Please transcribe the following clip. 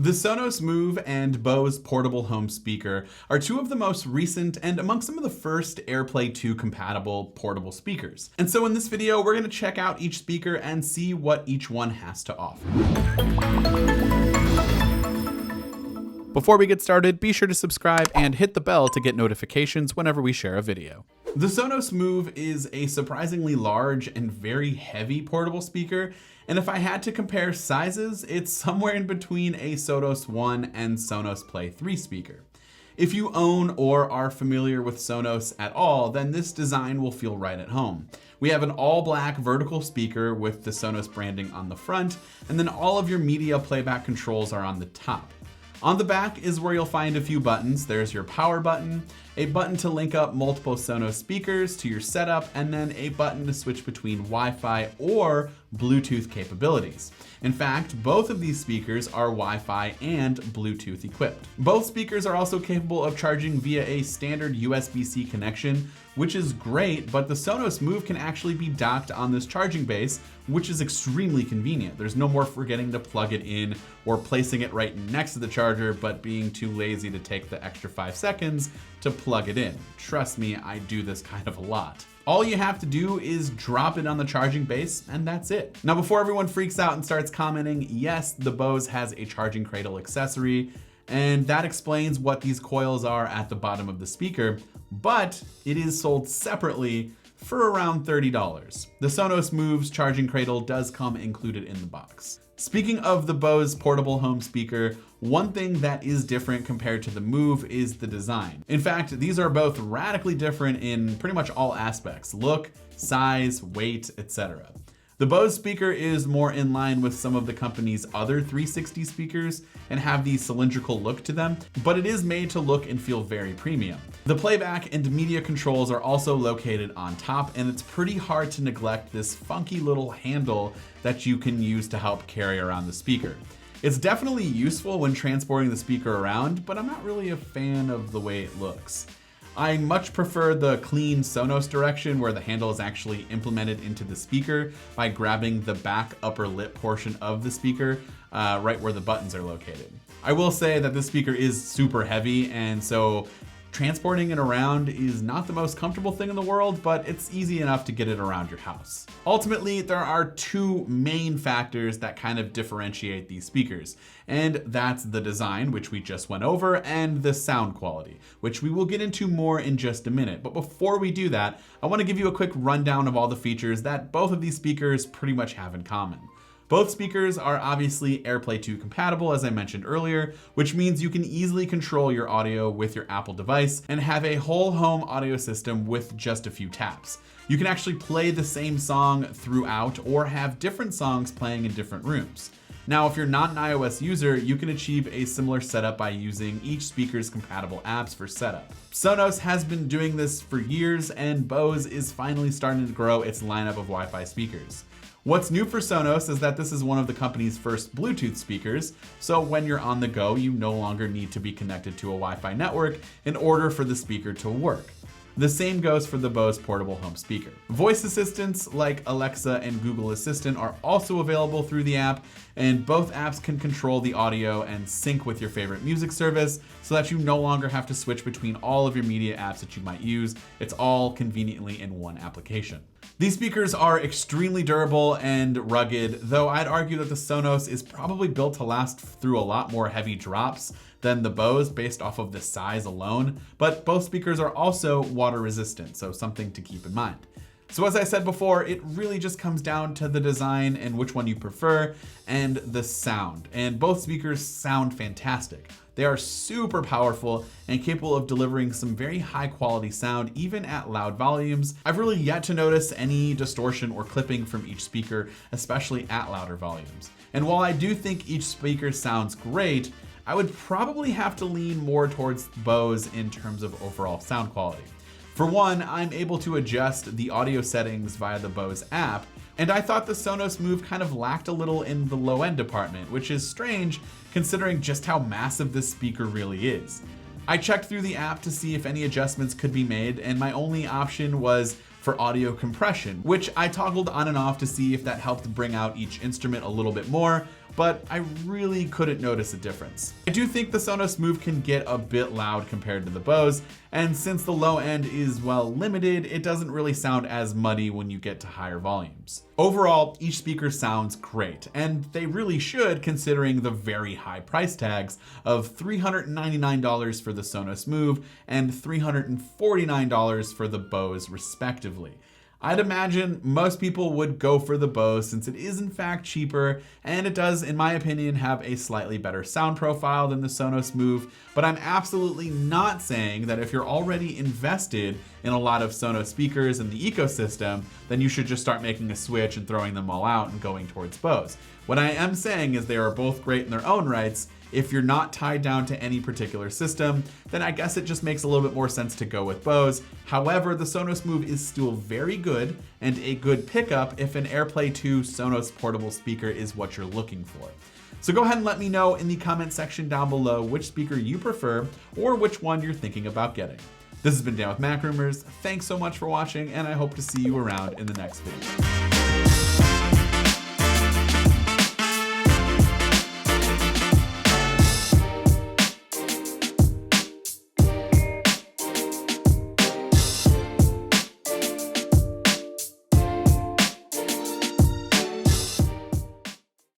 The Sonos Move and Bose Portable Home Speaker are two of the most recent and among some of the first AirPlay 2 compatible portable speakers. And so in this video, we're going to check out each speaker and see what each one has to offer. Before we get started, be sure to subscribe and hit the bell to get notifications whenever we share a video. The Sonos Move is a surprisingly large and very heavy portable speaker, and if I had to compare sizes, it's somewhere in between a Sonos One and Sonos Play 3 speaker. If you own or are familiar with Sonos at all, then this design will feel right at home. We have an all-black vertical speaker with the Sonos branding on the front, and then all of your media playback controls are on the top. On the back is where you'll find a few buttons. There's your power button, a button to link up multiple Sonos speakers to your setup, and then a button to switch between Wi-Fi or Bluetooth capabilities. In fact, both of these speakers are Wi-Fi and Bluetooth equipped. Both speakers are also capable of charging via a standard USB-C connection, which is great, but the Sonos Move can actually be docked on this charging base, which is extremely convenient. There's no more forgetting to plug it in or placing it right next to the charger, but being too lazy to take the extra 5 seconds to plug it in. Trust me, I do this kind of a lot. All you have to do is drop it on the charging base, and that's it. Now, before everyone freaks out and starts commenting, yes, the Bose has a charging cradle accessory, and that explains what these coils are at the bottom of the speaker, but it is sold separately for around $30. The Sonos Move's charging cradle does come included in the box. Speaking of the Bose Portable Home Speaker, one thing that is different compared to the Move is the design. In fact, these are both radically different in pretty much all aspects: look, size, weight, etc. The Bose speaker is more in line with some of the company's other 360 speakers and have the cylindrical look to them, but it is made to look and feel very premium. The playback and media controls are also located on top, and it's pretty hard to neglect this funky little handle that you can use to help carry around the speaker. It's definitely useful when transporting the speaker around, but I'm not really a fan of the way it looks. I much prefer the clean Sonos direction where the handle is actually implemented into the speaker by grabbing the back upper lip portion of the speaker right where the buttons are located. I will say that this speaker is super heavy, and so transporting it around is not the most comfortable thing in the world, but it's easy enough to get it around your house. Ultimately, there are two main factors that kind of differentiate these speakers, and that's the design, which we just went over, and the sound quality, which we will get into more in just a minute. But before we do that, I want to give you a quick rundown of all the features that both of these speakers pretty much have in common. Both speakers are obviously AirPlay 2 compatible, as I mentioned earlier, which means you can easily control your audio with your Apple device and have a whole home audio system with just a few taps. You can actually play the same song throughout or have different songs playing in different rooms. Now, if you're not an iOS user, you can achieve a similar setup by using each speaker's compatible apps for setup. Sonos has been doing this for years, and Bose is finally starting to grow its lineup of Wi-Fi speakers. What's new for Sonos is that this is one of the company's first Bluetooth speakers, so when you're on the go, you no longer need to be connected to a Wi-Fi network in order for the speaker to work. The same goes for the Bose Portable Home Speaker. Voice assistants like Alexa and Google Assistant are also available through the app, and both apps can control the audio and sync with your favorite music service so that you no longer have to switch between all of your media apps that you might use. It's all conveniently in one application. These speakers are extremely durable and rugged, though I'd argue that the Sonos is probably built to last through a lot more heavy drops than the Bose based off of the size alone, but both speakers are also water resistant, so something to keep in mind. So as I said before, it really just comes down to the design and which one you prefer, and the sound. And both speakers sound fantastic. They are super powerful and capable of delivering some very high quality sound even at loud volumes. I've really yet to notice any distortion or clipping from each speaker, especially at louder volumes. And while I do think each speaker sounds great, I would probably have to lean more towards Bose in terms of overall sound quality. For one, I'm able to adjust the audio settings via the Bose app, and I thought the Sonos Move kind of lacked a little in the low-end department, which is strange considering just how massive this speaker really is. I checked through the app to see if any adjustments could be made, and my only option was for audio compression, which I toggled on and off to see if that helped bring out each instrument a little bit more, but I really couldn't notice a difference. I do think the Sonos Move can get a bit loud compared to the Bose, and since the low end is well limited, it doesn't really sound as muddy when you get to higher volumes. Overall, each speaker sounds great, and they really should considering the very high price tags of $399 for the Sonos Move and $349 for the Bose respectively. I'd imagine most people would go for the Bose since it is in fact cheaper, and it does, in my opinion, have a slightly better sound profile than the Sonos Move, but I'm absolutely not saying that if you're already invested in a lot of Sonos speakers in the ecosystem, then you should just start making a switch and throwing them all out and going towards Bose. What I am saying is they are both great in their own rights. If you're not tied down to any particular system, then I guess it just makes a little bit more sense to go with Bose. However, the Sonos Move is still very good and a good pickup if an AirPlay 2 Sonos portable speaker is what you're looking for. So go ahead and let me know in the comment section down below which speaker you prefer or which one you're thinking about getting. This has been Dan with Mac Rumors. Thanks so much for watching, and I hope to see you around in the next video.